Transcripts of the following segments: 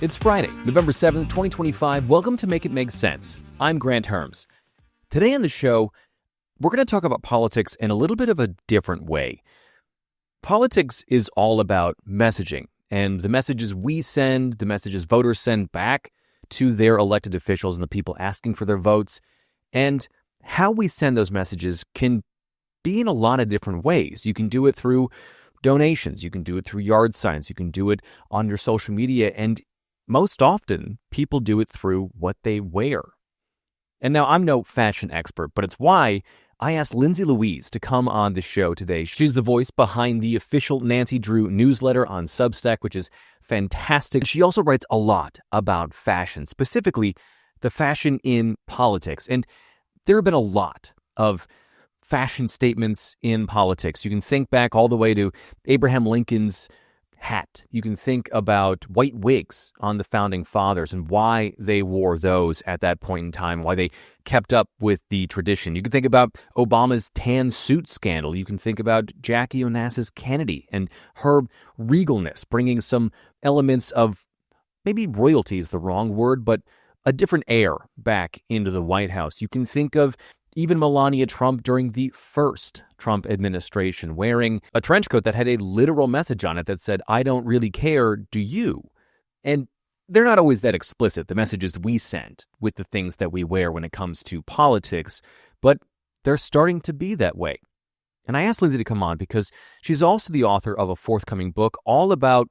It's Friday, November 7th, 2025. Welcome to Make It Make Sense. I'm Grant Herms. Today on the show, we're going to talk about politics in a little bit of a different way. Politics is all about messaging, and the messages we send, the messages voters send back to their elected officials and the people asking for their votes, and how we send those messages can be in a lot of different ways. You can do it through donations, you can do it through yard signs, you can do it on your social media, and most often, people do it through what they wear. And now, I'm no fashion expert, but it's why I asked Lindsey Louise to come on the show today. She's the voice behind the official Nancy Drew newsletter on Substack, which is fantastic. She also writes a lot about fashion, specifically the fashion in politics. And there have been a lot of fashion statements in politics. You can think back all the way to Abraham Lincoln's hat. You can think about white wigs on the founding fathers and why they wore those at that point in time, why they kept up with the tradition. You can think about Obama's tan suit scandal. You can think about Jackie Onassis Kennedy and her regalness, bringing some elements of, maybe royalty is the wrong word, but a different air back into the White House. You can think of even Melania Trump during the first Trump administration, wearing a trench coat that had a literal message on it that said, "I don't really care, do you?" And they're not always that explicit, the messages we send with the things that we wear when it comes to politics, but they're starting to be that way. And I asked Lindsey to come on because she's also the author of a forthcoming book all about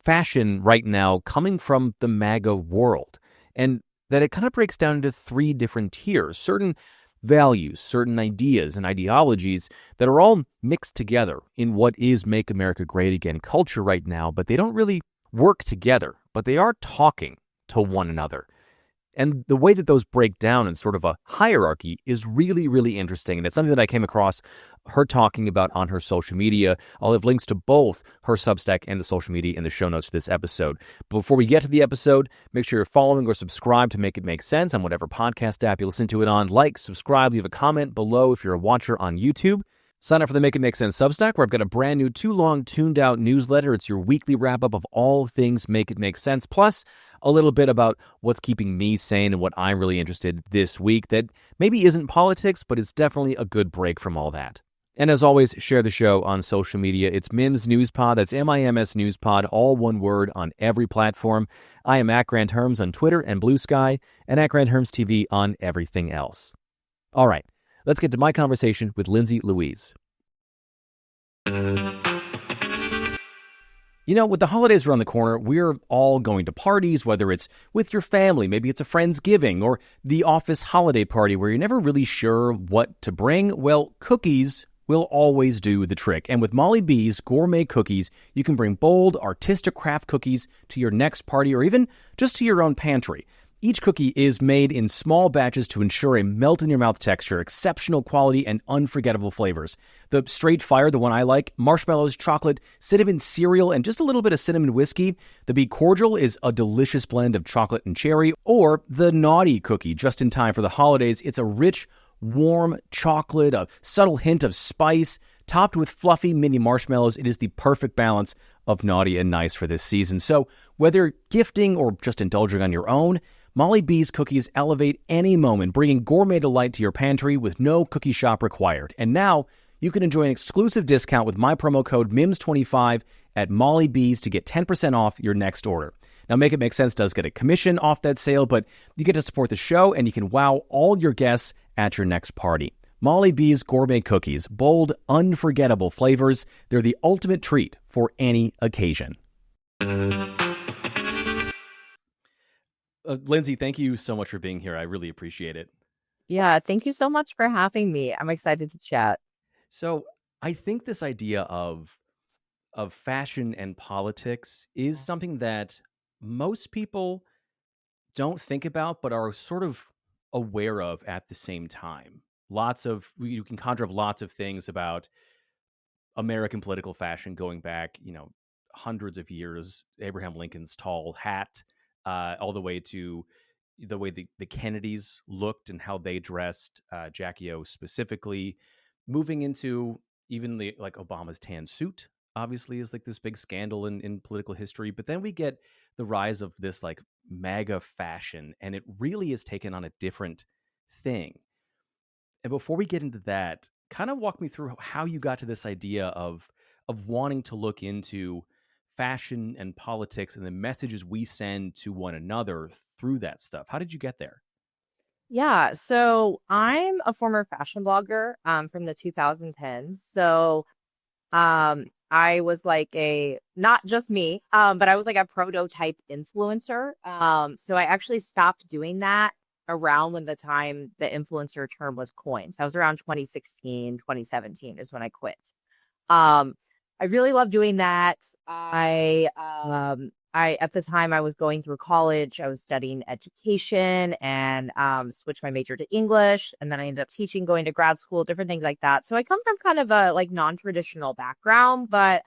fashion right now coming from the MAGA world, and that it kind of breaks down into three different tiers, certain values, certain ideas and ideologies that are all mixed together in what is Make America Great Again culture right now, but they don't really work together, but they are talking to one another. And the way that those break down in sort of a hierarchy is really, really interesting. And it's something that I came across her talking about on her social media. I'll have links to both her Substack and the social media in the show notes for this episode. But before we get to the episode, make sure you're following or subscribe to Make It Make Sense on whatever podcast app you listen to it on. Like, subscribe, leave a comment below if you're a watcher on YouTube. Sign up for the Make It Make Sense Substack, where I've got a brand new, too long, tuned-out newsletter. It's your weekly wrap-up of all things Make It Make Sense, plus a little bit about what's keeping me sane and what I'm really interested in this week that maybe isn't politics, but it's definitely a good break from all that. And as always, share the show on social media. It's Mims News Pod. That's MIMS News Pod, all one word on every platform. I am at Grant Herms on Twitter and Bluesky, and at Grant Herms TV on everything else. All right. Let's get to my conversation with Lindsey Louise. You know, with the holidays around the corner, we're all going to parties, whether it's with your family, maybe it's a Friendsgiving, or the office holiday party where you're never really sure what to bring. Well, cookies will always do the trick. And with Molly B's gourmet cookies, you can bring bold, artistic craft cookies to your next party or even just to your own pantry. Each cookie is made in small batches to ensure a melt-in-your-mouth texture, exceptional quality, and unforgettable flavors. The Straight Fire, the one I like, marshmallows, chocolate, cinnamon cereal, and just a little bit of cinnamon whiskey. The Be Cordial is a delicious blend of chocolate and cherry. Or the Naughty Cookie, just in time for the holidays. It's a rich, warm chocolate, a subtle hint of spice, topped with fluffy mini marshmallows. It is the perfect balance of naughty and nice for this season. So whether gifting or just indulging on your own, Molly B's cookies elevate any moment, bringing gourmet delight to your pantry with no cookie shop required. And now you can enjoy an exclusive discount with my promo code MIMS25 at Molly B's to get 10% off your next order. Now, Make It Make Sense does get a commission off that sale, but you get to support the show and you can wow all your guests at your next party. Molly B's gourmet cookies, bold, unforgettable flavors. They're the ultimate treat for any occasion. Lindsey, thank you so much for being here. I really appreciate it. Yeah, thank you so much for having me. I'm excited to chat. So I think this idea of fashion and politics is something that most people don't think about, but are sort of aware of at the same time. You can conjure up lots of things about American political fashion going back, hundreds of years. Abraham Lincoln's tall hat, all the way to the way the Kennedys looked and how they dressed, Jackie O specifically, moving into even like Obama's tan suit, obviously is like this big scandal in political history, but then we get the rise of this like MAGA fashion, and it really is taken on a different thing. And before we get into that, kind of walk me through how you got to this idea of wanting to look into fashion and politics and the messages we send to one another through that stuff. How did you get there? Yeah, so I'm a former fashion blogger from the 2010s. So I was like a not just me, but I was like a prototype influencer. So I actually stopped doing that around when the time the influencer term was coined. So I was around 2016, 2017 is when I quit. Um, I really love doing that. I at the time I was going through college, I was studying education and switched my major to English, and then I ended up teaching, going to grad school, different things like that. So I come from kind of a like non-traditional background, but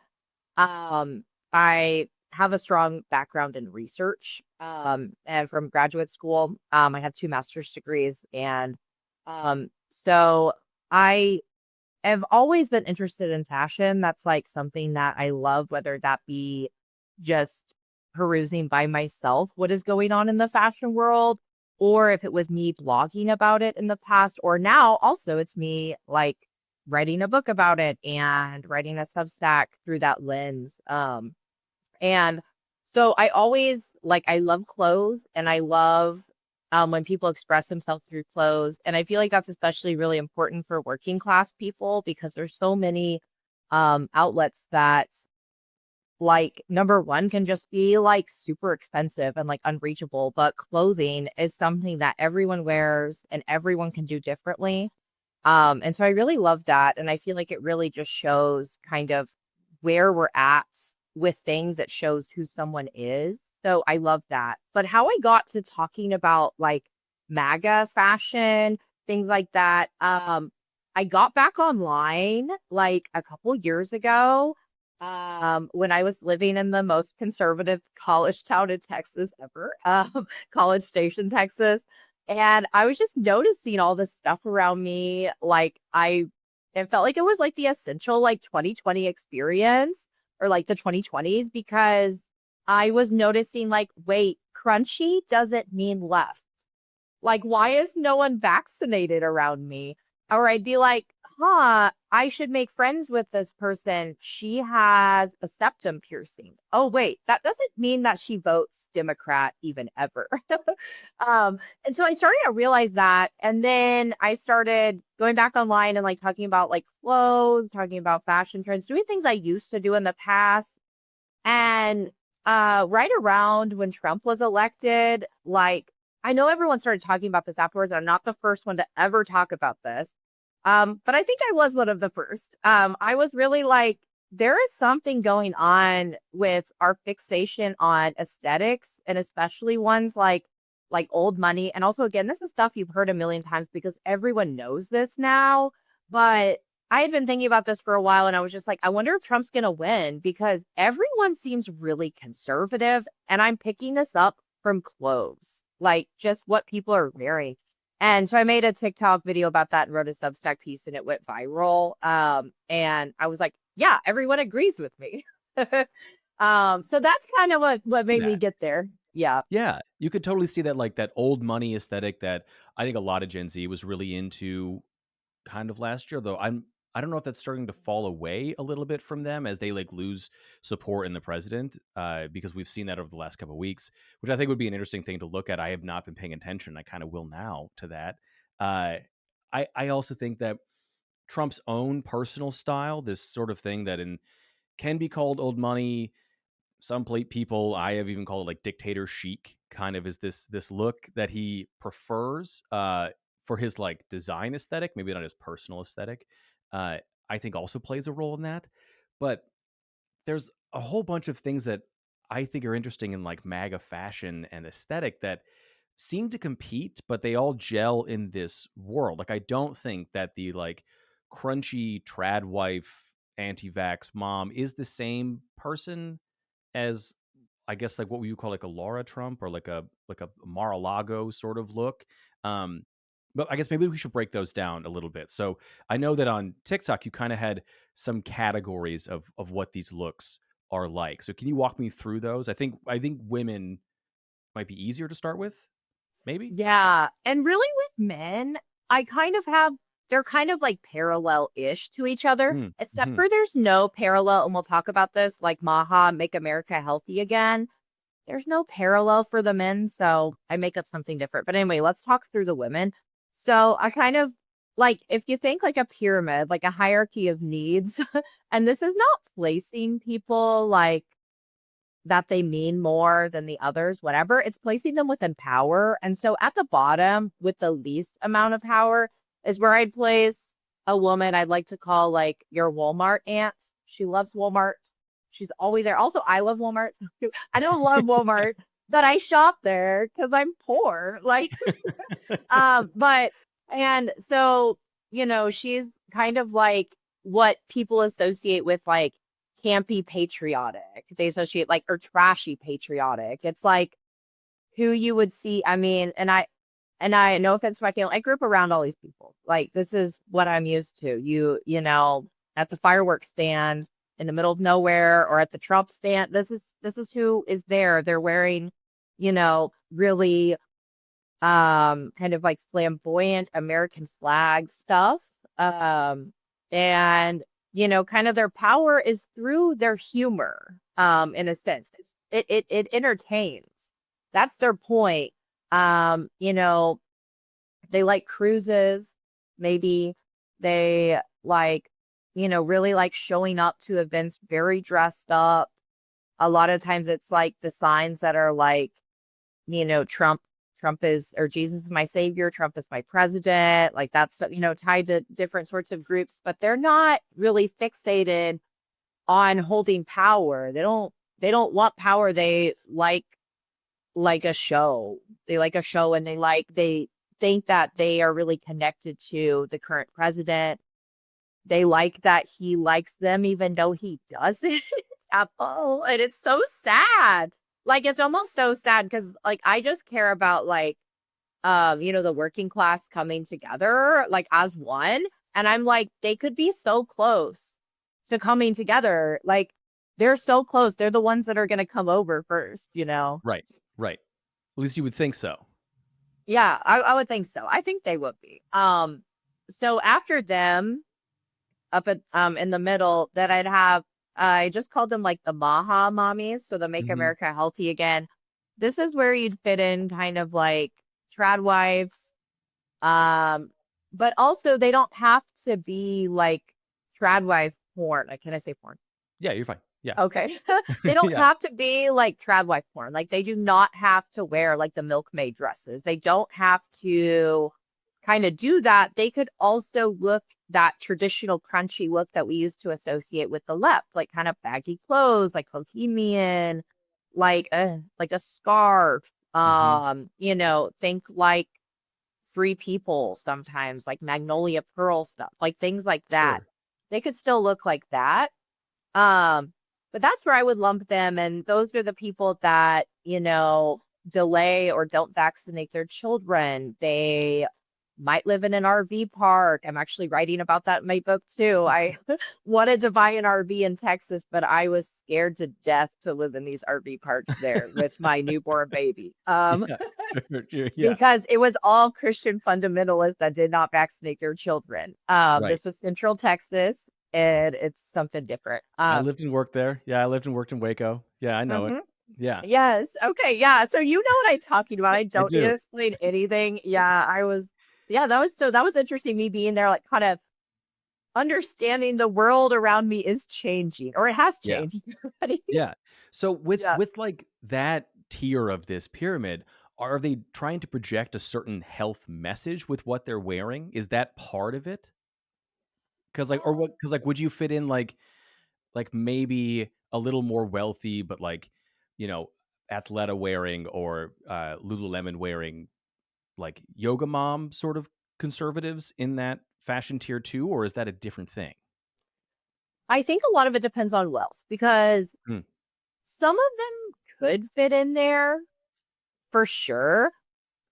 I have a strong background in research. And from graduate school, I have two master's degrees, and so I have always been interested in fashion. That's like something that I love, whether that be just perusing by myself what is going on in the fashion world, or if it was me blogging about it in the past, or now also it's me like writing a book about it and writing a Substack through that lens. And so I always like, I love clothes and I love when people express themselves through clothes. And I feel like that's especially really important for working class people because there's so many outlets that, like, number one, can just be like super expensive and like unreachable. But clothing is something that everyone wears and everyone can do differently. And so I really love that. And I feel like it really just shows kind of where we're at with things that shows who someone is. So I love that. But how I got to talking about like MAGA fashion, things like that, I got back online like a couple years ago when I was living in the most conservative college town in Texas ever, College Station, Texas. And I was just noticing all this stuff around me. It felt like it was like the essential like 2020 experience or like the 2020s because I was noticing like, wait, crunchy doesn't mean left. Like, why is no one vaccinated around me? Or I'd be like, huh, I should make friends with this person. She has a septum piercing. Oh, wait, that doesn't mean that she votes Democrat even ever. And so I started to realize that. And then I started going back online and like talking about like clothes, talking about fashion trends, doing things I used to do in the past. And right around when Trump was elected, like I know everyone started talking about this afterwards. I'm not the first one to ever talk about this. But I think I was one of the first. I was really like, there is something going on with our fixation on aesthetics and especially ones like old money. And also, again, this is stuff you've heard a million times because everyone knows this now. But I had been thinking about this for a while and I was just like, I wonder if Trump's going to win because everyone seems really conservative. And I'm picking this up from clothes, like just what people are wearing. And so I made a TikTok video about that and wrote a Substack piece and it went viral. And I was like, yeah, everyone agrees with me. So that's kind of what made me That. get there. Yeah. Yeah, you could totally see that like that old money aesthetic that I think a lot of Gen Z was really into kind of last year, though I don't know if that's starting to fall away a little bit from them as they like lose support in the president, because we've seen that over the last couple of weeks, which I think would be an interesting thing to look at. I have not been paying attention. I kind of will now to that. Uh, I also think that Trump's own personal style, this sort of thing that in can be called old money. Some people, I have even called it like dictator chic, kind of is this look that he prefers for his like design aesthetic, maybe not his personal aesthetic. uh I think also plays a role in that. But there's a whole bunch of things that I think are interesting in like MAGA fashion and aesthetic that seem to compete, but they all gel in this world. Like I don't think that the like crunchy trad wife anti-vax mom is the same person as, I guess, like what would you call like a Laura Trump or like a Mar-a-Lago sort of look. But I guess maybe we should break those down a little bit. So I know that on TikTok you kind of had some categories of what these looks are like. So can you walk me through those? I think women might be easier to start with, maybe. Yeah. And really with men, I kind of have, they're kind of like parallel-ish to each other, except Mm-hmm. for there's no parallel. And we'll talk about this like MAHA, Make America Healthy Again. There's no parallel for the men. So I make up something different. But anyway, let's talk through the women. So I kind of like, if you think like a pyramid, like a hierarchy of needs, and this is not placing people like that they mean more than the others, whatever. It's placing them within power. And so at the bottom, with the least amount of power, is where I'd place a woman I'd like to call like your Walmart aunt. She loves Walmart. She's always there. Also, I love Walmart. I don't love Walmart, but I shop there because I'm poor. Like, but and so, she's kind of like what people associate with like campy patriotic. They associate like or trashy patriotic. It's like who you would see. I mean, and I no offense to my family, I grew up around all these people. Like this is what I'm used to. You know, at the fireworks stand in the middle of nowhere or at the Trump stand. This is who is there. They're wearing, really kind of like flamboyant American flag stuff. And kind of their power is through their humor, in a sense. It entertains. That's their point. Um, you know, they like cruises, maybe they like, really like showing up to events very dressed up. A lot of times it's like the signs that are like, Trump is, or Jesus is my savior, Trump is my president, like that's, tied to different sorts of groups, but they're not really fixated on holding power. They don't want power. They like a show. They like a show and they think that they are really connected to the current president. They like that he likes them even though he doesn't. Apple. And it's so sad. Like it's almost so sad because like I just care about like the working class coming together like as one. And I'm like, they could be so close to coming together. Like they're so close. They're the ones that are gonna come over first. Right. Right. At least you would think so. Yeah, I would think so. I think they would be. So after them, up at in the middle, that I'd have I just called them like the Maha mommies, so the Make Mm-hmm. America Healthy Again. This is where you'd fit in kind of like trad wives. Um, but also they don't have to be like trad wives porn. Like, can I say porn? Yeah, you're fine. Yeah. Okay. They don't Yeah. have to be like trad wife porn. Like they do not have to wear like the milkmaid dresses. They don't have to kind of do that. They could also look that traditional crunchy look that we used to associate with the left, like kind of baggy clothes, like bohemian, like a scarf. Mm-hmm. Think like Free People sometimes, like Magnolia Pearl stuff, like things like that. Sure. They could still look like that. Um, but that's where I would lump them. And those are the people that, delay or don't vaccinate their children. They might live in an RV park. I'm actually writing about that in my book too. I wanted to buy an RV in Texas, but I was scared to death to live in these RV parks there with my newborn baby. Yeah. Sure. Yeah. Because it was all Christian fundamentalists that did not vaccinate their children. Right. This was Central Texas, and it's something different. I lived and worked there. Yeah, I lived and worked in Waco. Yeah, I know it. Mhm. Yeah, Yes. Okay. Yeah. So you know what I'm talking about. I I don't need to do. explain anything. Yeah. Yeah, that was interesting. Me being there, like kind of understanding the world around me is changing, or it has Yeah. changed already. Yeah. So with Yeah. with like that tier of this pyramid, are they trying to project a certain health message with what they're wearing? Is that part of it? Because would you fit in like maybe a little more wealthy, but like, you know, Athleta wearing or Lululemon wearing like yoga mom sort of conservatives in that fashion tier too, or is that a different thing? I think a lot of it depends on wealth because Hmm. some of them could fit in there for sure.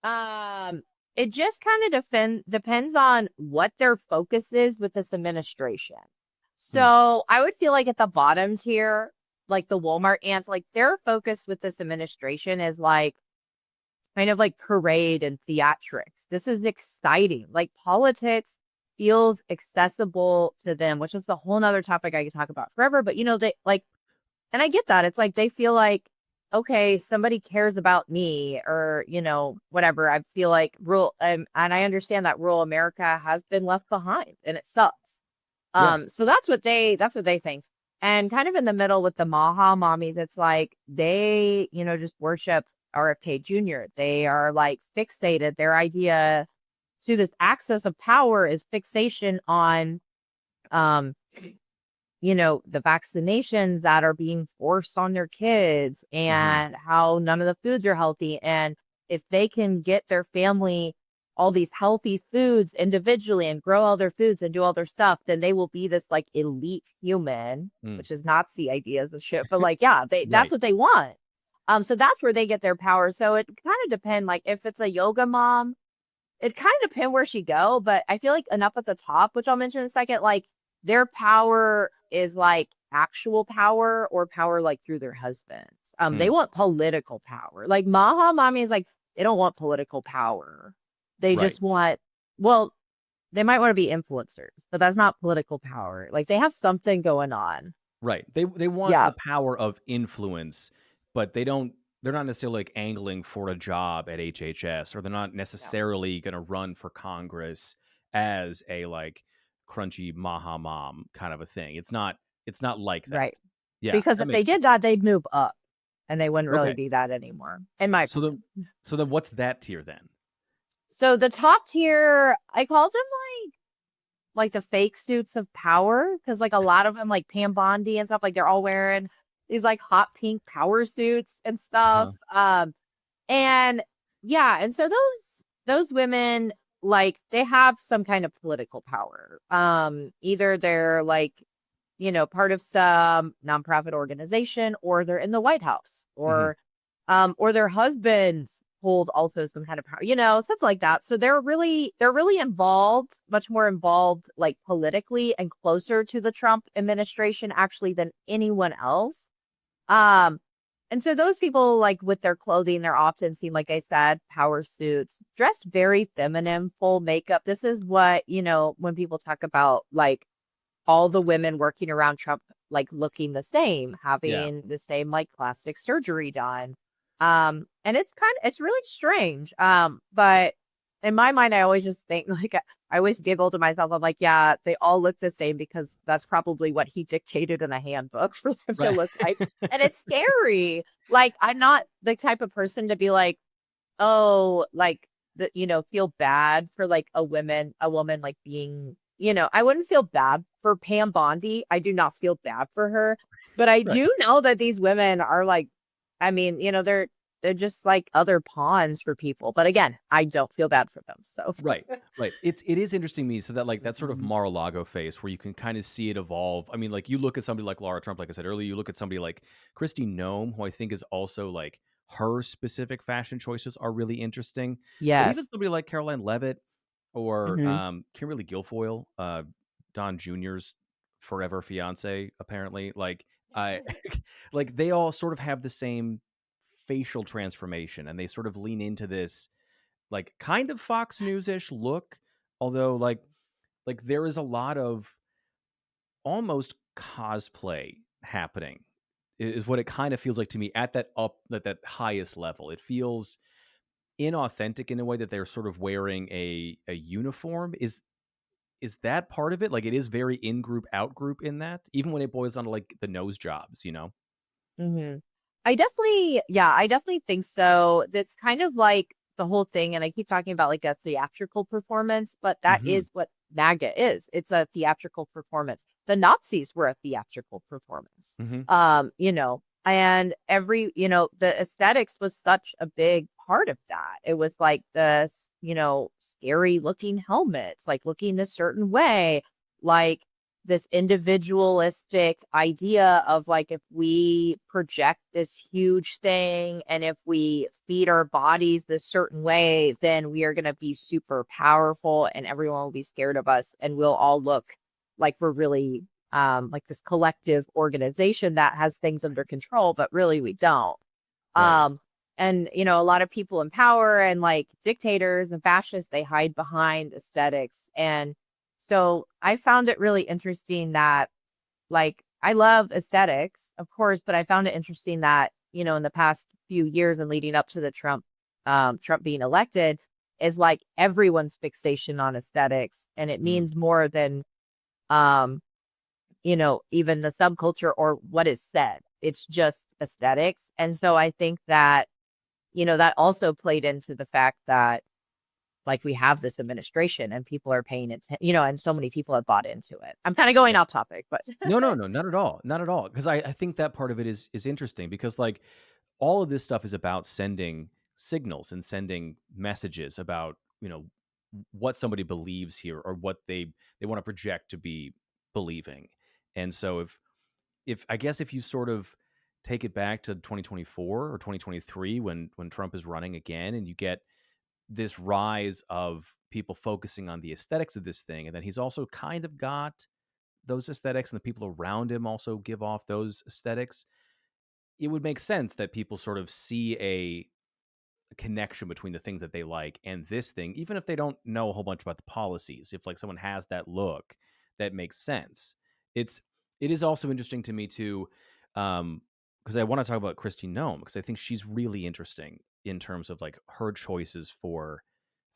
Um, it just kind of depends on what their focus is with this administration. So I would feel like at the bottom tier, like the Walmart ants, like their focus with this administration is like kind of like parade and theatrics. This is exciting. Like politics feels accessible to them, which is a whole nother topic I could talk about forever. But they like, and I get that. It's like they feel like, okay, somebody cares about me, or whatever. I feel like and I understand that rural America has been left behind, and it sucks. So that's what they think. And kind of in the middle with the Maha mommies, it's like they, just worship RFK Jr. They are like fixated. Their idea to this access of power is fixation on, the vaccinations that are being forced on their kids, and how none of the foods are healthy. And if they can get their family all these healthy foods individually and grow all their foods and do all their stuff, then they will be this like elite human, which is Nazi ideas and shit. But like, yeah, that's what they want. So that's where they get their power. So it kind of depends, like if it's a yoga mom, it kind of depends where she go. But I feel like enough at the top, which I'll mention in a second, like their power is like actual power, or power like through their husbands. They want political power. Like Maha mommy is like, they don't want political power. They just want, well, they might want to be influencers, but that's not political power. Like they have something going on. Right. They want the power of influence, but they're not necessarily like angling for a job at HHS, or they're not necessarily going to run for Congress as a like crunchy Maha mom kind of a thing. It's not like that. Right. Yeah. Because if they did that, they'd move up, and they wouldn't really be that anymore. In my opinion. So then what's that tier then? So the top tier, I call them like the fake suits of power, because like a lot of them, like Pam Bondi and stuff, like they're all wearing these like hot pink power suits and stuff. And so those women, like they have some kind of political power. Either they're like, part of some nonprofit organization, or they're in the White House, or their husbands hold also some kind of power, stuff like that. So they're really involved, much more involved, like politically, and closer to the Trump administration actually than anyone else. And so those people, like with their clothing, they're often seen, like I said, power suits, dressed very feminine, full makeup. This is what, when people talk about like all the women working around Trump, like looking the same, having the same like plastic surgery done. And it's really strange. But in my mind, I always just think, like, I always giggle to myself. I'm like, yeah, they all look the same, because that's probably what he dictated in the handbooks for them to look like. And it's scary. Like, I'm not the type of person to be like, oh, like, feel bad for like a woman, like being, I wouldn't feel bad for Pam Bondi. I do not feel bad for her, but I do know that these women are like, I mean, they're just like other pawns for people. But again, I don't feel bad for them. So right. It is interesting to me. So that like that sort of Mar-a-Lago face where you can kind of see it evolve. I mean, like you look at somebody like Laura Trump, like I said earlier, you look at somebody like Kristi Noem, who I think is also like her specific fashion choices are really interesting. But even somebody like Caroline Leavitt or Kimberly Guilfoyle, Don Jr.'s forever fiance, apparently, like like they all sort of have the same facial transformation, and they sort of lean into this like kind of Fox News-ish look, although like there is a lot of almost cosplay happening, is what it kind of feels like to me at that highest level. It feels inauthentic in a way that they're sort of wearing a uniform. Is that part of it? Like it is very in-group, out-group in that, even when it boils down to like the nose jobs, I definitely think so. That's kind of like the whole thing. And I keep talking about like a theatrical performance, but that is what MAGA is. It's a theatrical performance. The Nazis were a theatrical performance. And every, the aesthetics was such a big part of that. It was like this, scary looking helmets, like looking a certain way, like this individualistic idea of like, if we project this huge thing and if we feed our bodies this certain way, then we are going to be super powerful and everyone will be scared of us and we'll all look like we're really like this collective organization that has things under control, but really we don't. Right. And you know, a lot of people in power and like dictators and fascists, they hide behind aesthetics. And so I found it really interesting that, like, I love aesthetics, of course, but I found it interesting that, you know, in the past few years and leading up to the Trump being elected, is like everyone's fixation on aesthetics, and it Mm. means more than, um, you know, even the subculture or what is said. It's just aesthetics. And so I think that, you know, that also played into the fact that, like, we have this administration and people are paying it, you know, and so many people have bought into it. I'm kind of going off topic, but No, no, no, not at all. Not at all. Because I think that part of it is interesting because like all of this stuff is about sending signals and sending messages about, you know, what somebody believes here or what they want to project to be believing. And so if I guess if you sort of take it back to 2024 or 2023 when Trump is running again and you get this rise of people focusing on the aesthetics of this thing, and then he's also kind of got those aesthetics and the people around him also give off those aesthetics, it would make sense that people sort of see a connection between the things that they like and this thing, even if they don't know a whole bunch about the policies. If like someone has that look, that makes sense. It is also interesting to me too, because I want to talk about Christine Nome because I think she's really interesting in terms of like her choices for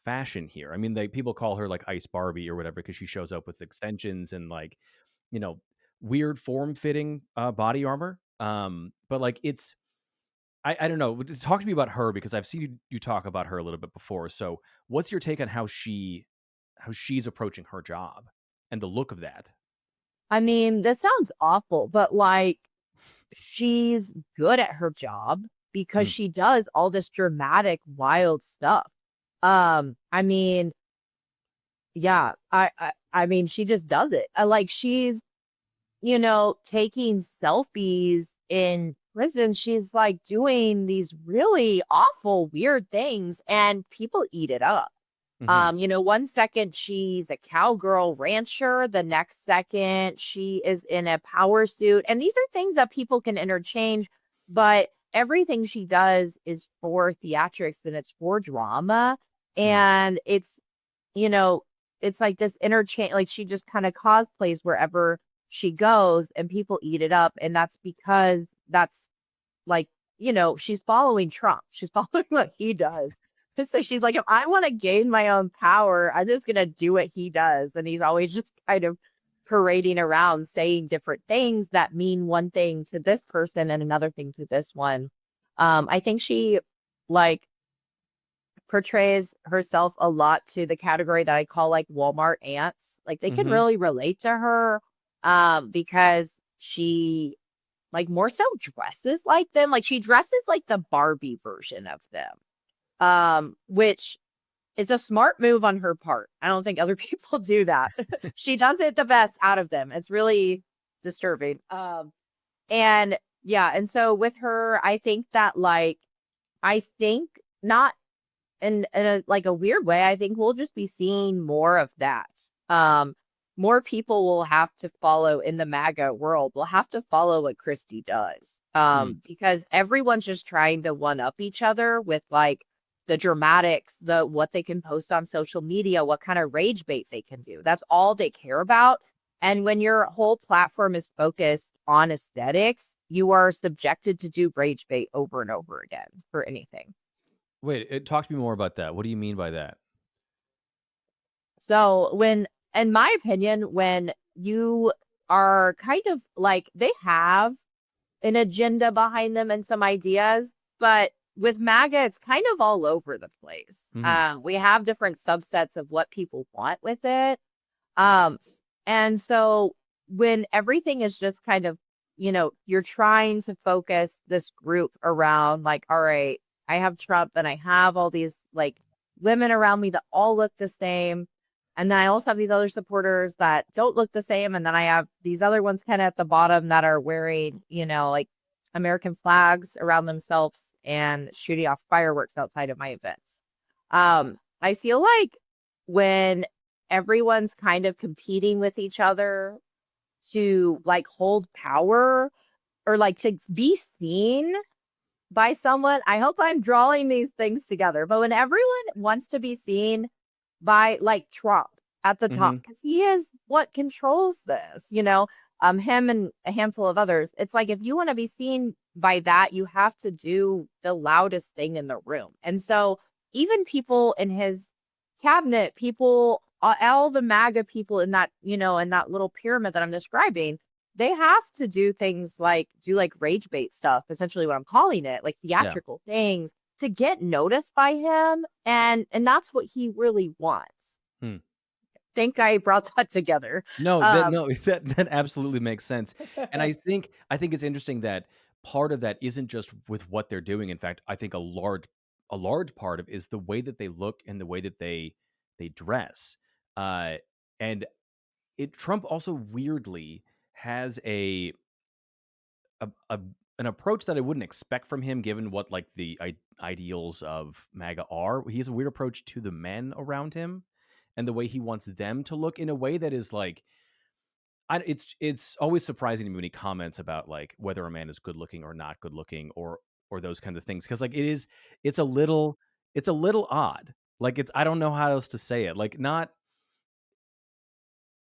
fashion here. I mean, people call her like Ice Barbie or whatever because she shows up with extensions and like, you know, weird form fitting body armor. But like I don't know. Talk to me about her because I've seen you talk about her a little bit before. So what's your take on how she's approaching her job and the look of that? I mean, this sounds awful, but like, she's good at her job because Mm, she does all this dramatic, wild stuff. I mean, yeah, I mean, she just does it. Like, she's, you know, taking selfies in prison. She's like doing these really awful, weird things, and people eat it up. mm-hmm, You know, one second she's a cowgirl rancher, the next second she is in a power suit. And these are things that people can interchange, but everything she does is for theatrics and it's for drama. mm, And it's, you know, it's like this interchange, like she just kind of cosplays wherever she goes and people eat it up. And that's because that's like, you know, she's following Trump. She's following what he does. So she's like, if I want to gain my own power, I'm just going to do what he does. And he's always just kind of parading around saying different things that mean one thing to this person and another thing to this one. I think she like portrays herself a lot to the category that I call like Walmart ants. Like they can mm-hmm, really relate to her because she like more so dresses like them. Like she dresses like the Barbie version of them. Which is a smart move on her part. I don't think other people do that. She does it the best out of them. It's really disturbing. And yeah, and so with her, I think that like I think not in a like a weird way, I think we'll just be seeing more of that. More people will have to follow in the MAGA world. Will have to follow what Christie does. mm. Because everyone's just trying to one up each other with like the dramatics, the what they can post on social media, what kind of rage bait they can do. That's all they care about. And when your whole platform is focused on aesthetics, you are subjected to do rage bait over and over again for anything. Wait, talk to me more about that. What do you mean by that? So when, in my opinion, when you are kind of like, they have an agenda behind them and some ideas, but with MAGA, it's kind of all over the place. Mm-hmm, We have different subsets of what people want with it. Um, and so when everything is just kind of, you know, you're trying to focus this group around like, all right, I have Trump and I have all these like women around me that all look the same. And then I also have these other supporters that don't look the same. And then I have these other ones kind of at the bottom that are wearing, like American flags around themselves and shooting off fireworks outside of my events. I feel like when everyone's kind of competing with each other to like hold power or like to be seen by someone, I hope I'm drawing these things together. But when everyone wants to be seen by like Trump at the top, because he is what controls this, him and a handful of others. It's like, if you want to be seen by that, you have to do the loudest thing in the room. And so even people in his cabinet, people, all the MAGA people in that, in that little pyramid that I'm describing, they have to do things like rage bait stuff, essentially what I'm calling it, like theatrical things to get noticed by him. And that's what he really wants. Think I brought that together. No, that absolutely makes sense. And I think it's interesting that part of that isn't just with what they're doing. In fact, I think a large part of is the way that they look and the way that they dress. And Trump also weirdly has an approach that I wouldn't expect from him, given what like the ideals of MAGA are. He has a weird approach to the men around him and the way he wants them to look in a way that is like, it's always surprising to me when he comments about like whether a man is good looking or not good looking or those kinds of things. Cause like it's a little odd. Like I don't know how else to say it. Like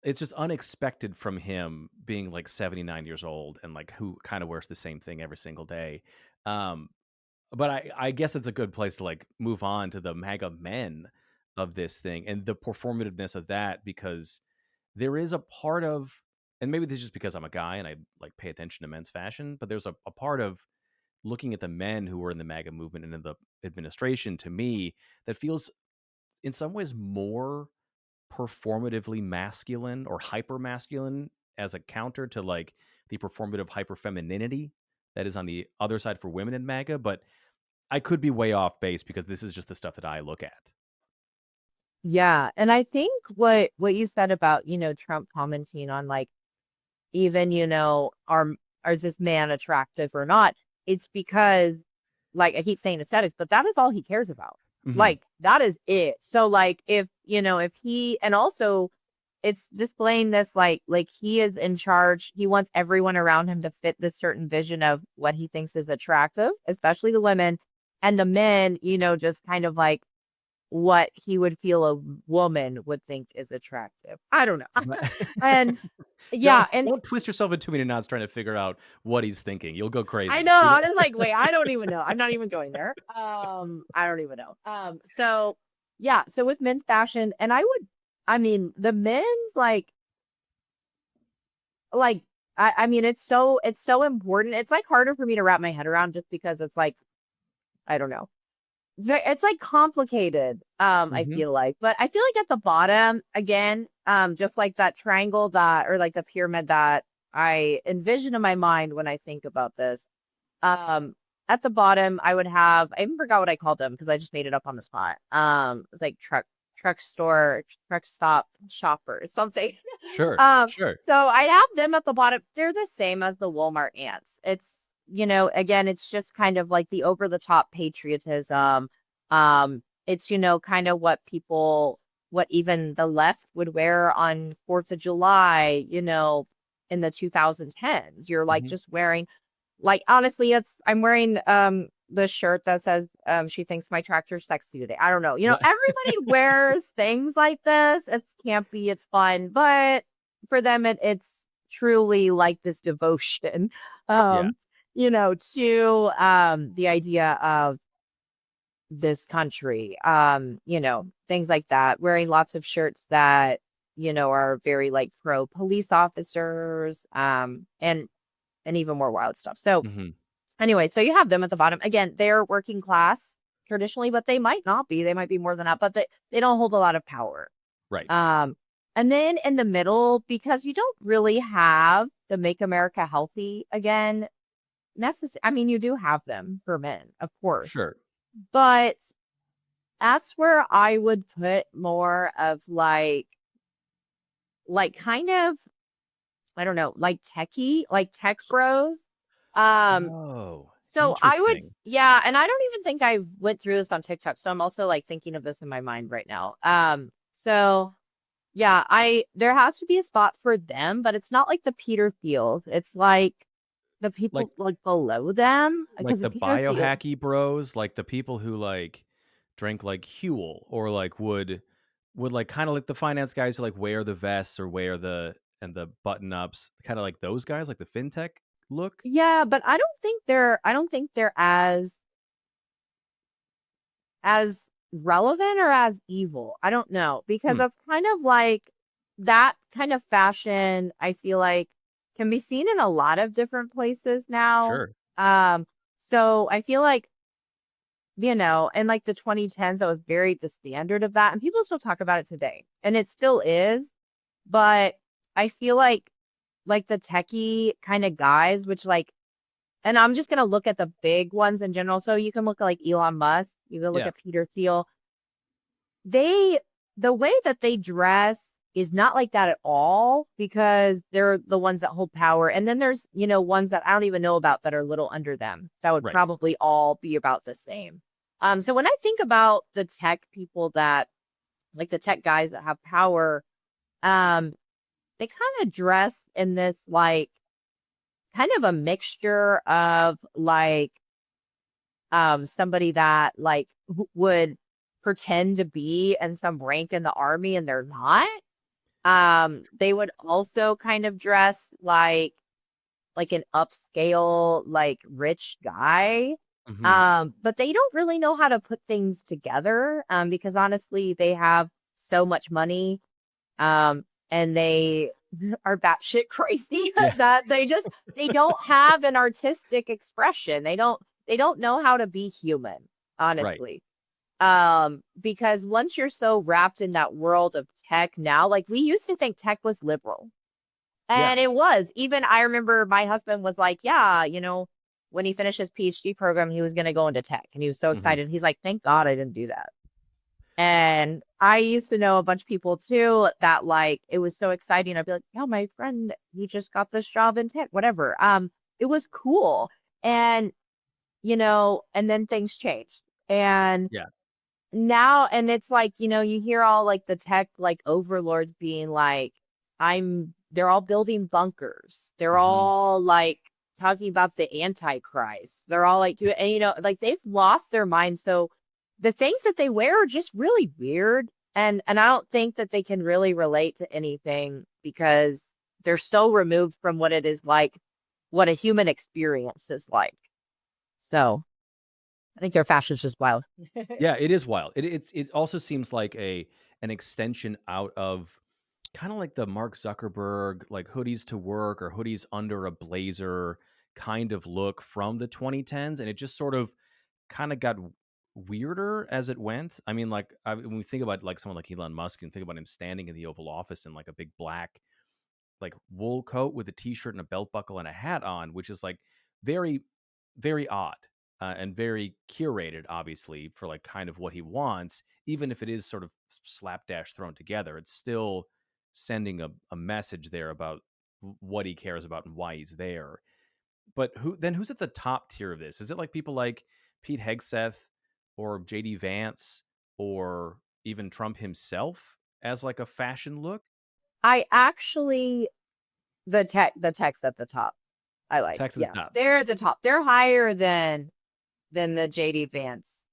it's just unexpected from him being like 79 years old and like who kind of wears the same thing every single day. But I guess it's a good place to like move on to the MAGA men of this thing and the performativeness of that, because there is a part of, and maybe this is just because I'm a guy and I like pay attention to men's fashion, but there's a part of looking at the men who were in the MAGA movement and in the administration, to me, that feels in some ways more performatively masculine or hyper masculine as a counter to like the performative hyper femininity that is on the other side for women in MAGA. But I could be way off base because this is just the stuff that I look at. Yeah. And I think what you said about, Trump commenting on like, even, is this man attractive or not? It's because like I keep saying aesthetics, but that is all he cares about. Like that is it. So like if he, and also it's displaying this like he is in charge. He wants everyone around him to fit this certain vision of what he thinks is attractive, especially the women, and the men, just kind of like what he would feel a woman would think is attractive. I don't know. And yeah, and don't twist yourself in too many knots trying to figure out what he's thinking. You'll go crazy. I know. I was like, wait, I don't even know. I'm not even going there. I don't even know. So yeah, so with men's fashion, and I mean, the men's like I mean, it's so important. It's like harder for me to wrap my head around just because it's like, I don't know. It's like complicated, I feel like, but I feel like at the bottom again, just like that triangle or like the pyramid that I envision in my mind when I think about this. At the bottom, I would have, I even forgot what I called them because I just made it up on the spot. It's like truck stop shoppers, something. Sure. Sure. So I have them at the bottom. They're the same as the Walmart ants. It's, again, it's just kind of like the over the top patriotism. It's, kind of what even the left would wear on 4th of July, in the 2010s. You're like just wearing, like, honestly, I'm wearing the shirt that says she thinks my tractor's sexy today. I don't know. Everybody wears things like this. It's campy, it's fun, but for them it's truly like this devotion. To the idea of this country, things like that, wearing lots of shirts that, are very like pro police officers, and even more wild stuff. So anyway, so you have them at the bottom. Again, they're working class traditionally, but they might not be. They might be more than that, but they don't hold a lot of power. Right. And then in the middle, because you don't really have the Make America Healthy Again necessary. I mean, you do have them for men, of course. Sure. But That's where I would put more of kind of, I don't know, like techie, like tech bros. Um, Oh, so I would, interesting. yeah, and I don't even think I went through this on TikTok. So I'm also like thinking of this in my mind right now. So yeah, there has to be a spot for them, but it's not like the Peter Thiels. It's like the Like people like below them because the the Peter Thiels. biohacky bros, like the people who like drink like Huel or like would like kind of like the finance guys who like wear the vests or wear the and the button ups, kind of like those guys, like the fintech look. Yeah, but I don't think they're as relevant or as evil. I don't know because Hmm, that's kind of like that kind of fashion, I feel like can be seen in a lot of different places now. sure. Um, so I feel like, in like the 2010s, that was very the standard of that. And people still talk about it today. And it still is. But I feel like the techie kind of guys, which like, and I'm just gonna look at the big ones in general. So you can look at like Elon Musk, you can look Yeah. at Peter Thiel. They the way that they dress is not like that at all because they're the ones that hold power. And then there's, ones that I don't even know about that are a little under them that would Right. probably all be about the same. So when I think about the tech people that like the tech guys that have power, um, they kind of dress in this like kind of a mixture of like somebody that like would pretend to be in some rank in the army and they're not. They would also kind of dress like an upscale, like rich guy. Hmm. But they don't really know how to put things together, because honestly, they have so much money, and they are batshit crazy Yeah. that they don't have an artistic expression. They don't know how to be human, Right. honestly. Because once you're so wrapped in that world of tech now, like we used to think tech was liberal. Yeah. And it was. Even I remember my husband was like, yeah, when he finished his PhD program, he was going to go into tech and he was so Hmm. excited. He's like, thank God I didn't do that. And I used to know a bunch of people too that like it was so exciting. I'd be like, "Oh, my friend, he just got this job in tech, whatever." It was cool. And and then things changed. And Yeah. now and it's like, you hear all like the tech like overlords being like, they're all building bunkers. They're Hmm. all like talking about the antichrist. They're all like and like they've lost their mind. So the things that they wear are just really weird. And I don't think that they can really relate to anything because they're so removed from what it is like, what a human experience is like. So I think their fashion's just wild. Yeah, it is wild. It also seems like an extension out of kind of like the Mark Zuckerberg like hoodies to work or hoodies under a blazer kind of look from the 2010s, and it just sort of kind of got weirder as it went. I mean, like when we think about like someone like Elon Musk and think about him standing in the Oval Office in like a big black like wool coat with a t-shirt and a belt buckle and a hat on, which is like very, very odd, and very curated, obviously, for like kind of what he wants. Even if it is sort of slapdash thrown together, it's still sending a message there about what he cares about and why he's there. But who's at the top tier of this? Is it like people like Pete Hegseth or JD Vance or even Trump himself as like a fashion look? I actually the text at the top. I like. Text at Yeah. the top. They're at the top. They're higher than the JD Vance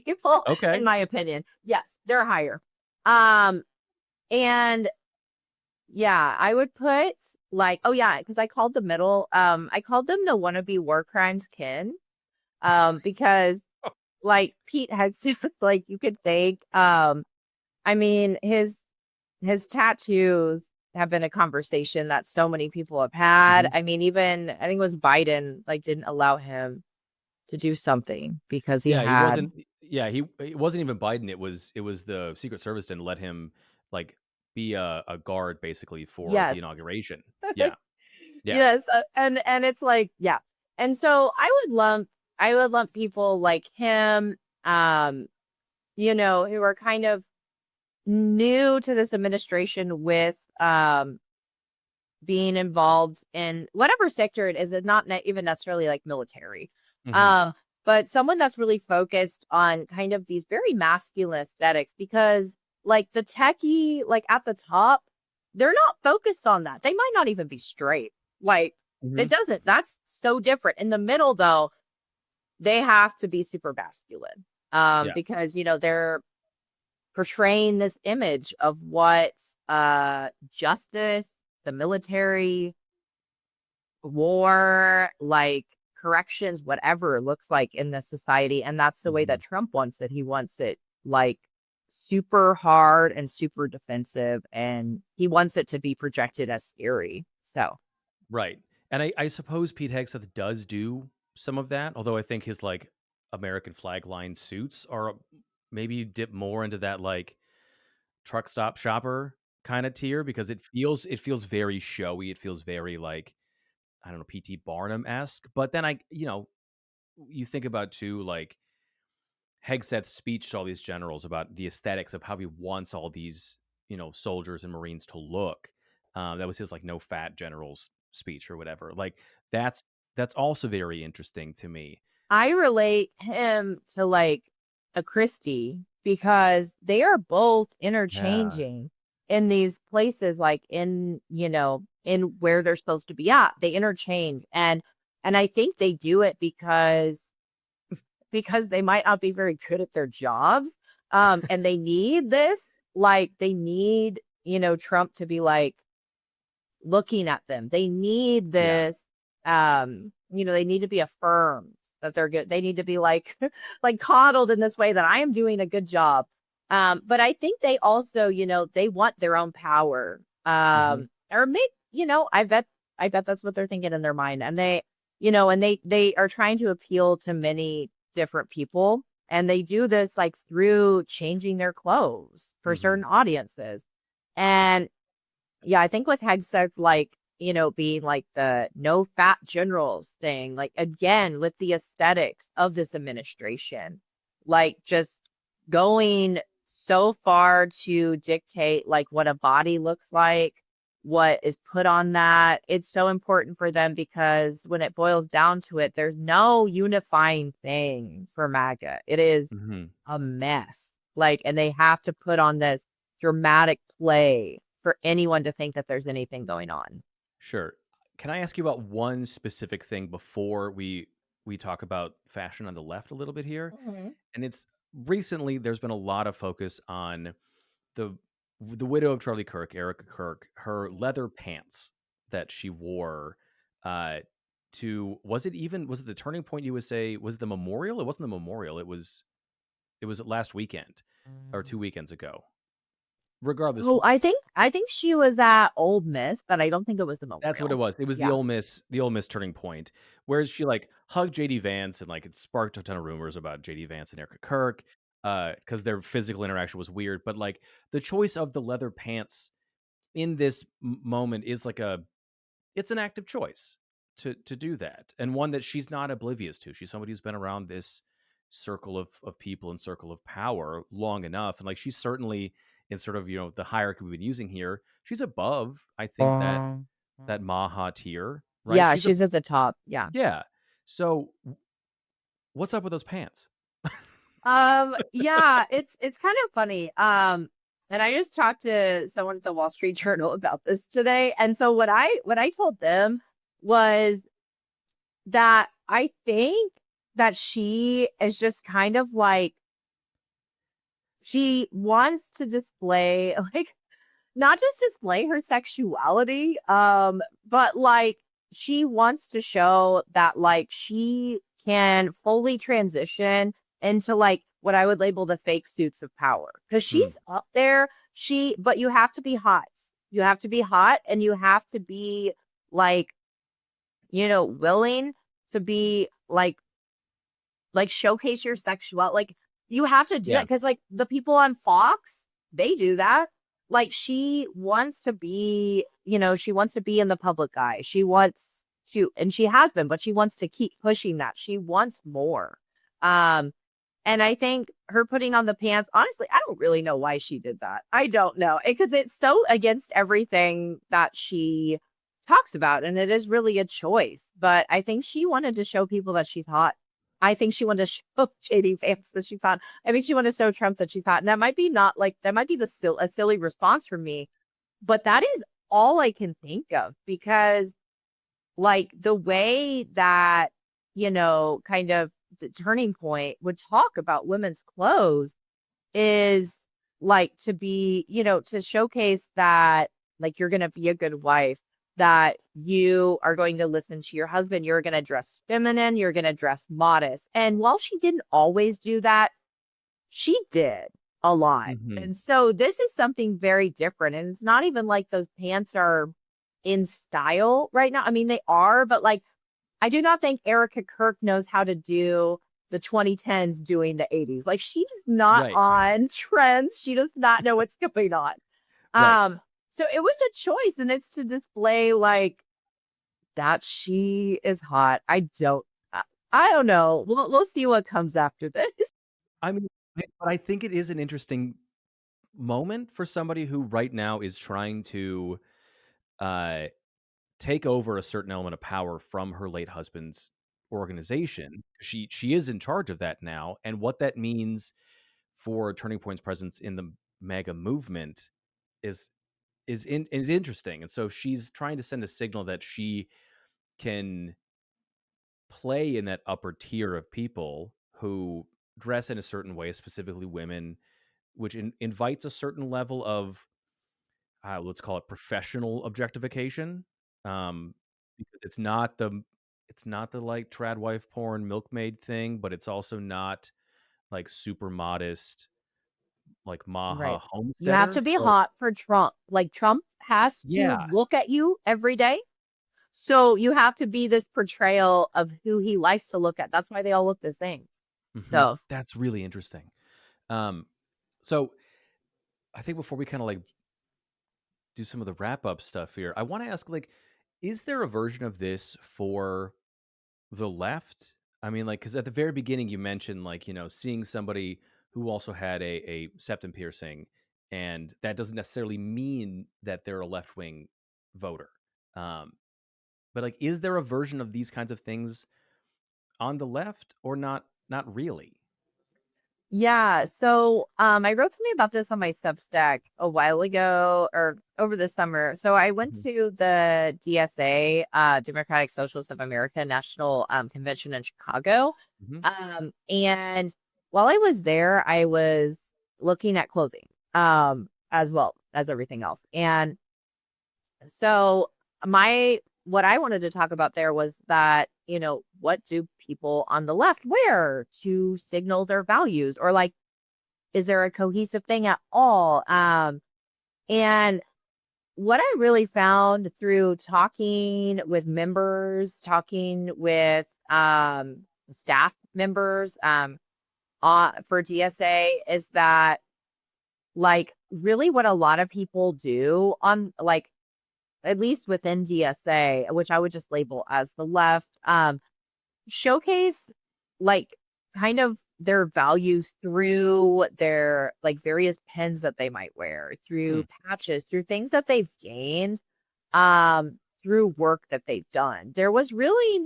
people, in Okay. my opinion. Yes, they're higher. Um, and yeah, I would put like, oh yeah, because I called the middle, I called them the wannabe war crimes kin. Because like Pete had like you could think, I mean, his tattoos have been a conversation that so many people have had. Mhm. I mean, even I think it was Biden like didn't allow him to do something because he Yeah, he had. wasn't yeah, he it wasn't even Biden, it was the Secret Service didn't let him, like, be a guard basically for the Yes. inauguration. Yeah, yeah. Yes, and it's like, yeah. And so I would lump people like him, um who are kind of new to this administration with being involved in whatever sector it is, it's not even necessarily like military. Mhm. But someone that's really focused on kind of these very masculine aesthetics, because like the techie, like at the top, they're not focused on that. They might not even be straight. Like it Mhm. doesn't, that's so different. In the middle though, they have to be super masculine. Yeah. Because they're portraying this image of what justice, the military, war, like corrections, whatever it looks like in this society. And that's the way that Mhm. Trump wants it. He wants it like super hard and super defensive, and he wants it to be projected as scary. So Right. And I suppose Pete Hegseth does do some of that, although I think his like American flag line suits are maybe dip more into that like truck stop shopper kind of tier because it feels very showy. It feels very like I don't know, PT Barnum-esque. But then you think about too like Hegseth's speech to all these generals about the aesthetics of how he wants all these, soldiers and Marines to look. That was his like no fat generals speech or whatever. Like that's that's also very interesting to me. I relate him to like a Christie, because they are both Yeah. interchanging in these places, like in where they're supposed to be at. They interchange, and I think they do it because they might not be very good at their jobs. And they need this, like they need, Trump to be like looking at them. They need Yeah. this, they need to be affirmed that they're good. They need to be like like coddled in this way that I am doing a good job. But I think they also, they want their own power. Mhm. Or maybe, I bet that's what they're thinking in their mind. And they are trying to appeal to many different people. And they do this like through changing their clothes for Mhm. certain audiences. And yeah, I think with Hegseth, like, being like the no fat generals thing, like again, with the aesthetics of this administration, like just going so far to dictate like what a body looks like, what is put on that. It's so important for them because when it boils down to it, there's no unifying thing for MAGA. It is Mhm. a mess. Like, and they have to put on this dramatic play for anyone to think that there's anything going on. Sure. Can I ask you about one specific thing before we talk about fashion on the left a little bit here? Mhm. And it's recently there's been a lot of focus on the the widow of Charlie Kirk, Erica Kirk, her leather pants that she wore uh to was it the turning point you would say was it the memorial? It wasn't the memorial. It was last weekend or 2 weekends ago. Regardless, Oh, I think she was at Old Miss, but I don't think it was the that's what it memorial. was. It was Yeah. The Ole Miss turning point, whereas she like hugged JD Vance and like it sparked a ton of rumors about JD Vance and Erica Kirk because their physical interaction was weird. But like the choice of the leather pants in this moment is like it's an active choice to do that, and one that she's not oblivious to. She's somebody who's been around this circle of people and circle of power long enough, and like she's certainly in sort of the hierarchy we've been using here. She's above, I think that Maha tier, right? Yeah, She's a she's at the top. Yeah. yeah. So what's up with those pants? Yeah, it's kind of funny. And I just talked to someone at the Wall Street Journal about this today. And so what I told them was that I think that she is just kind of like she wants to display like not just display her sexuality, but like she wants to show that like she can fully transition into like what I would label the fake suits of power. Because Hmm. she's up there. But you have to be hot. You have to be hot, and you have to be like, willing to be like showcase your sexuality. Like you have to do that Yeah. because like the people on Fox, they do that. Like she wants to be, she wants to be in the public eye. She wants to, and she has been, but she wants to keep pushing that. She wants more. Um, And I think her putting on the pants, honestly, I don't really know why she did that. I don't know. Because it's so against everything that she talks about. And it is really a choice. But I think she wanted to show people that she's hot. I think she wanted to show JD fans that she's hot. I think she wanted to show Trump that she's hot. And that might be that might be a silly response from me. But that is all I can think of, because like the way that, kind of the Turning Point would talk about women's clothes is like to be, to showcase that like you're going to be a good wife, that you are going to listen to your husband, you're going to dress feminine, you're going to dress modest. And while she didn't always do that, she did a lot. Mm-hmm. And so this is something very different. And it's not even like those pants are in style right now. I mean, they are, but like, I do not think Erica Kirk knows how to do the 2010s doing the 80s. Like, she's not Right. on trends. She does not know what's going on. Right. So it was a choice, and it's to display like that she is hot. I don't know. We'll see what comes after this. I mean, but I think it is an interesting moment for somebody who right now is trying to take over a certain element of power from her late husband's organization. She is in charge of that now, and what that means for Turning Point's presence in the MAGA movement is is interesting. And so she's trying to send a signal that she can play in that upper tier of people who dress in a certain way, specifically women, which invites a certain level of let's call it professional objectification. Because it's not the like trad wife porn milkmaid thing, but it's also not like super modest like Maha Right. You have homesteader. to be So hot for Trump. Like, Trump has to yeah. look at you every day. So you have to be this portrayal of who he likes to look at. That's why they all look the same. Mhm. So That's really interesting. So I think before we kind of like do some of the wrap up stuff here, I want to ask like, is there a version of this for the left? I mean, like, because at the very beginning you mentioned like, seeing somebody who also had a septum piercing, and that doesn't necessarily mean that they're a left wing voter. Um, but like, is there a version of these kinds of things on the left or not? Not really. yeah. So I wrote something about this on my Substack a while ago or over the summer. So I went Mhm. to the DSA, Democratic Socialists of America National Convention in Chicago. Mhm. And while I was there, I was looking at clothing as well as everything else. And so what I wanted to talk about there was that, what do people on the left wear to signal their values, or like, is there a cohesive thing at all? And what I really found through talking with members, talking with staff members for DSA, is that like really what a lot of people do on like at least within DSA, which I would just label as the left, showcase like kind of their values through their like various pins that they might wear, Hmm. through patches, through things that they've gained, through work that they've done. There was really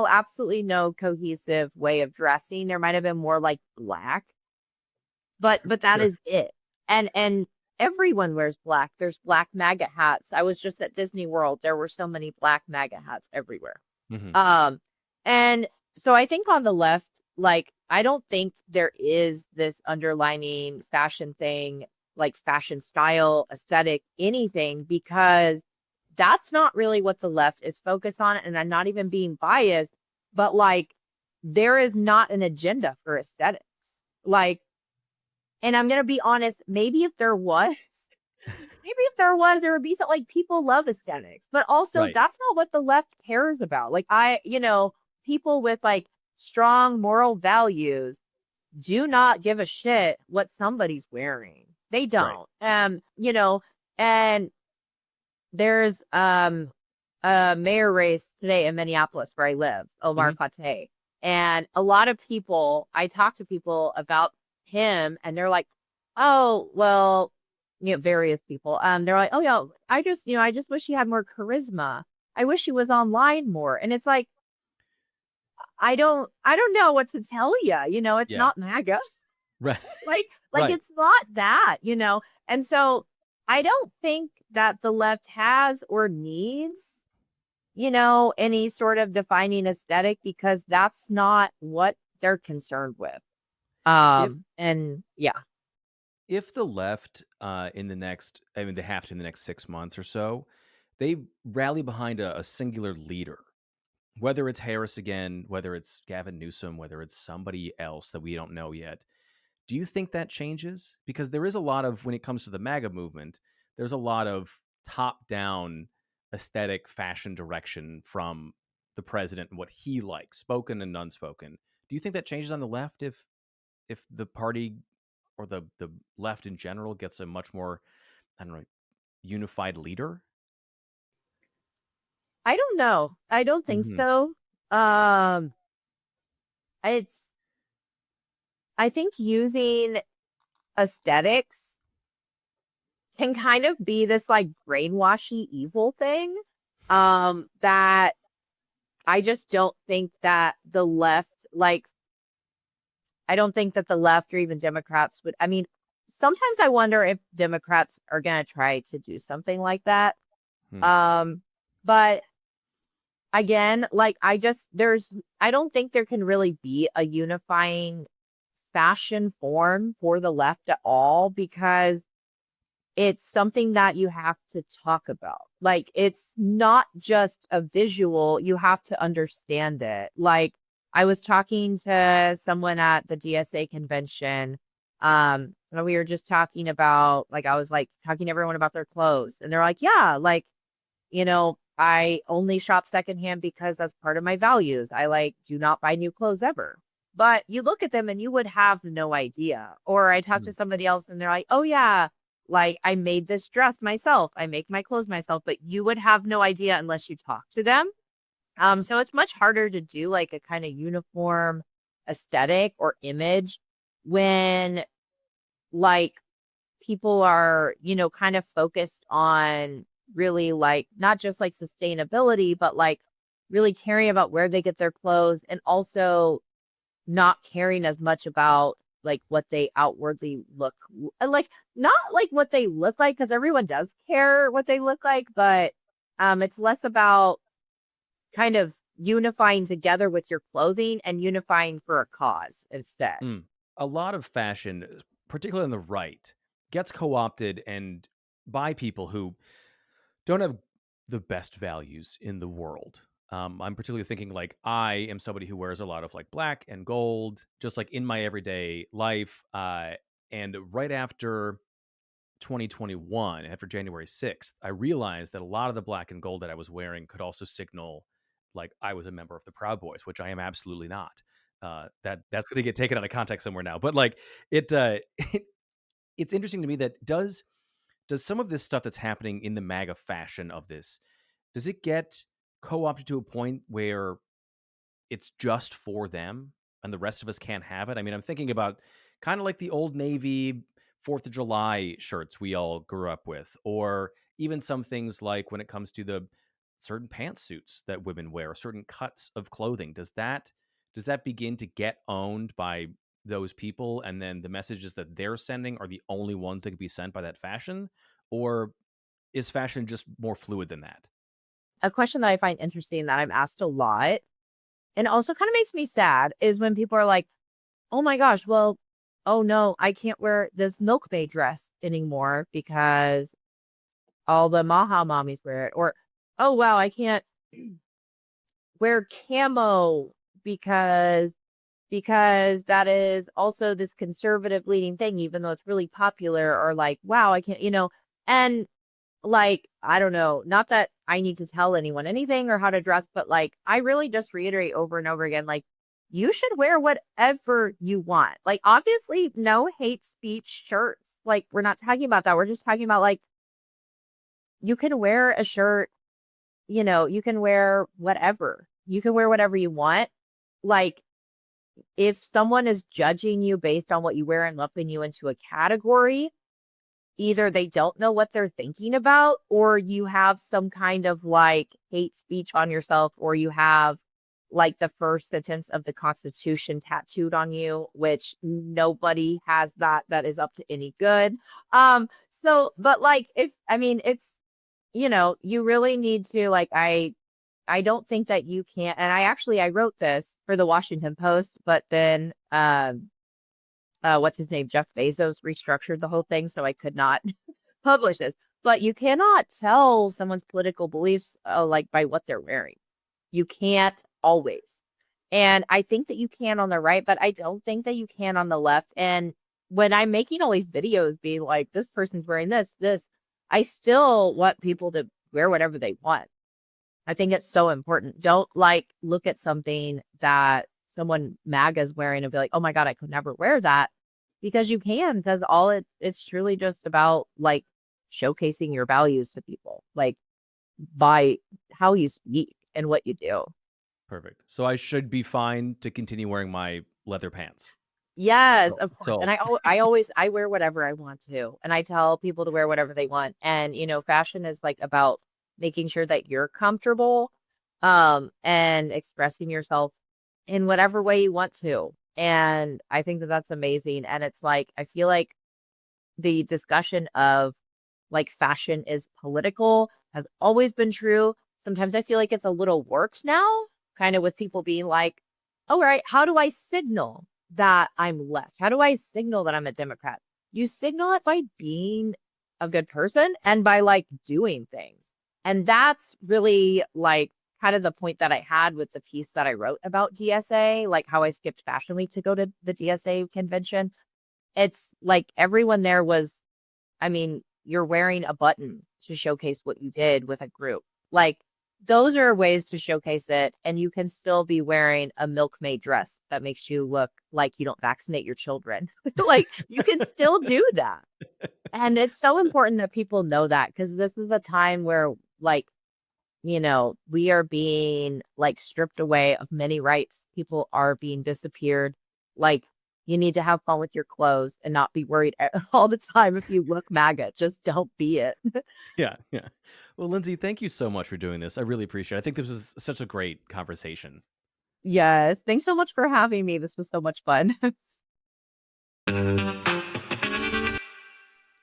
absolutely no cohesive way of dressing. There might have been more like black, but that Sure. is it. And everyone wears black. There's black MAGA hats. I was just at Disney World. There were so many black MAGA hats everywhere. Hmm. Um, and so I think on the left, like I don't think there is this underlining fashion thing, like fashion style, aesthetic, anything, because that's not really what the left is focused on. And I'm not even being biased, but like there is not an agenda for aesthetics. Like, and I'm gonna be honest, maybe if there was, there would be some like people love aesthetics, but also Right. that's not what the left cares about. Like people with like strong moral values do not give a shit what somebody's wearing. They Right. don't. And there's a mayor race today in Minneapolis where I live, Omar Hmm. Fateh. And a lot of people, I talk to people about him and they're like, oh, well, various people, they're like, oh yeah, I just wish he had more charisma. I wish he was online more. And it's like, I don't know what to tell you. It's Yeah. not MAGA. Right. Like Right. it's not that. And so I don't think that the left has or needs, any sort of defining aesthetic because that's not what they're concerned with. If And yeah. if the left in the next, I mean, they have to in the next 6 months or so, they rally behind a singular leader, whether it's Harris again, whether it's Gavin Newsom, whether it's somebody else that we don't know yet. Do you think that changes? Because there is a lot of, when it comes to the MAGA movement, there's a lot of top down aesthetic fashion direction from the president and what he likes, spoken and unspoken. Do you think that changes on the left if the party or the left in general gets a much more, I don't know, unified leader? I don't know. I don't think Hmm. so. Um, it's, I think using aesthetics can kind of be this like brainwashy evil thing. That I just don't think that the left, like, I don't think that the left or even Democrats would. I mean, sometimes I wonder if Democrats are going to try to do something like that. Hmm. But again, like, I don't think there can really be a unifying fashion form for the left at all because it's something that you have to talk about. Like, it's not just a visual, you have to understand it. Like, I was talking to someone at the DSA convention, and we were just talking about, like, I was like talking to everyone about their clothes, and they're like, yeah, like, I only shop secondhand because that's part of my values. I like do not buy new clothes ever. But you look at them and you would have no idea. Or I talked Hmm. to somebody else and they're like, oh, yeah, like I made this dress myself. I make my clothes myself, but you would have no idea unless you talk to them. So it's much harder to do like a kind of uniform aesthetic or image when like people are, kind of focused on really like not just like sustainability, but like really caring about where they get their clothes and also not caring as much about like what they outwardly like, not like what they look like, because everyone does care what they look like, but it's less about kind of unifying together with your clothing and unifying for a cause instead. A lot of fashion, particularly on the right, gets co-opted and by people who don't have the best values in the world. I'm particularly thinking like I am somebody who wears a lot of like black and gold, just like in my everyday life. And right after 2021, after January 6th, I realized that a lot of the black and gold that I was wearing could also signal like I was a member of the Proud Boys, which I am absolutely not. That's going to get taken out of context somewhere now, but like it, it's interesting to me that does some of this stuff that's happening in the MAGA fashion of this, does it get co-opted to a point where it's just for them and the rest of us can't have it? I mean, I'm thinking about kind of like the old Navy 4th of July shirts we all grew up with, or even some things like when it comes to the certain pantsuits that women wear, certain cuts of clothing. Does that begin to get owned by those people, and then the messages that they're sending are the only ones that could be sent by that fashion? Or is fashion just more fluid than that? A question that I find interesting that I'm asked a lot and also kind of makes me sad is when people are like, oh my gosh, well, oh no, I can't wear this milkmaid dress anymore because all the Maha mommies wear it. Or, oh wow, I can't wear camo because that is also this conservative leading thing, even though it's really popular. Or like, wow, I can't, and like, I don't know, not that I need to tell anyone anything or how to dress, but like, I really just reiterate over and over again, like, you should wear whatever you want. Like, obviously, no hate speech shirts. Like, we're not talking about that. We're just talking about like, you can wear a shirt, you can wear whatever. You can wear whatever you want. Like, if someone is judging you based on what you wear and lumping you into a category, either they don't know what they're thinking about, or you have some kind of like hate speech on yourself, or you have like the first sentence of the Constitution tattooed on you, which nobody has that is up to any good. So, but like, it's, you really need to, like, I don't think that you can't, and I wrote this for the Washington Post, but then, what's his name? Jeff Bezos restructured the whole thing, so I could not publish this. But you cannot tell someone's political beliefs, like, by what they're wearing. You can't always. And I think that you can on the right, but I don't think that you can on the left. And when I'm making all these videos being like, this person's wearing this, I still want people to wear whatever they want. I think it's so important. Don't like look at something that someone MAGA is wearing and be like, oh my God, I could never wear that, because you can, because it's truly just about like showcasing your values to people, like by how you speak and what you do. Perfect. So I should be fine to continue wearing my leather pants. Yes, of course. And I wear whatever I want to, and I tell people to wear whatever they want. And, fashion is like about making sure that you're comfortable, and expressing yourself in whatever way you want to. And I think that that's amazing. And it's like, I feel like the discussion of like fashion is political has always been true. Sometimes I feel like it's a little worked now, kind of with people being like, oh, right, how do I signal that I'm left? How do I signal that I'm a Democrat? You signal it by being a good person and by like doing things. And that's really like kind of the point that I had with the piece that I wrote about DSA, like how I skipped Fashion Week to go to the DSA convention. It's like everyone there was, you're wearing a button to showcase what you did with a group. Like those are ways to showcase it. And you can still be wearing a milkmaid dress that makes you look like you don't vaccinate your children. Like you can still do that. And it's so important that people know that, because this is a time where like, we are being like stripped away of many rights. People are being disappeared. Like you need to have fun with your clothes and not be worried all the time if you look MAGA. Just don't be it. Yeah. Well, Lindsey, thank you so much for doing this. I really appreciate it. I think this was such a great conversation. Yes. Thanks so much for having me. This was so much fun.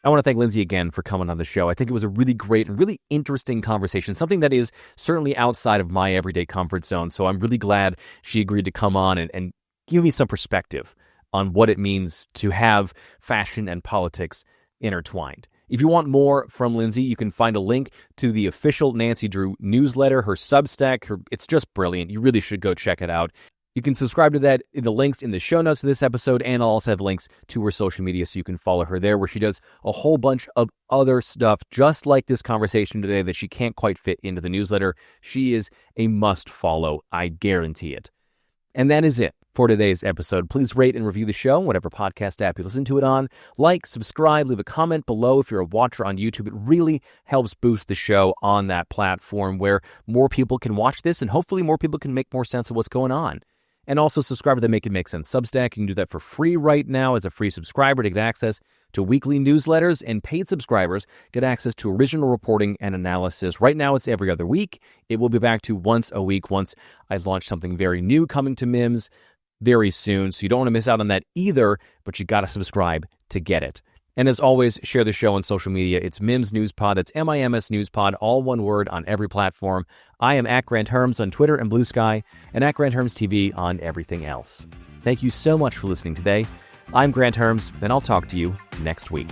I want to thank Lindsey again for coming on the show. I think it was a really great and really interesting conversation, something that is certainly outside of my everyday comfort zone. So I'm really glad she agreed to come on and give me some perspective on what it means to have fashion and politics intertwined. If you want more from Lindsey, you can find a link to the official Nancy Drew newsletter, her Substack. It's just brilliant. You really should go check it out. You can subscribe to that in the links in the show notes of this episode, and I'll also have links to her social media so you can follow her there, where she does a whole bunch of other stuff just like this conversation today that she can't quite fit into the newsletter. She is a must follow, I guarantee it. And that is it for today's episode. Please rate and review the show, whatever podcast app you listen to it on. Like, subscribe, leave a comment below if you're a watcher on YouTube. It really helps boost the show on that platform where more people can watch this and hopefully more people can make more sense of what's going on. And also subscribe to the Make It Make Sense Substack. You can do that for free right now as a free subscriber to get access to weekly newsletters, and paid subscribers get access to original reporting and analysis. Right now, it's every other week. It will be back to once a week once I launch something very new coming to MIMS very soon. So you don't want to miss out on that either, but you got to subscribe to get it. And as always, share the show on social media. It's MIMS News Pod. That's MIMS News Pod, all one word, on every platform. I am at Granthermes on Twitter and Bluesky, and at Granthermes TV on everything else. Thank you so much for listening today. I'm Granthermes, and I'll talk to you next week.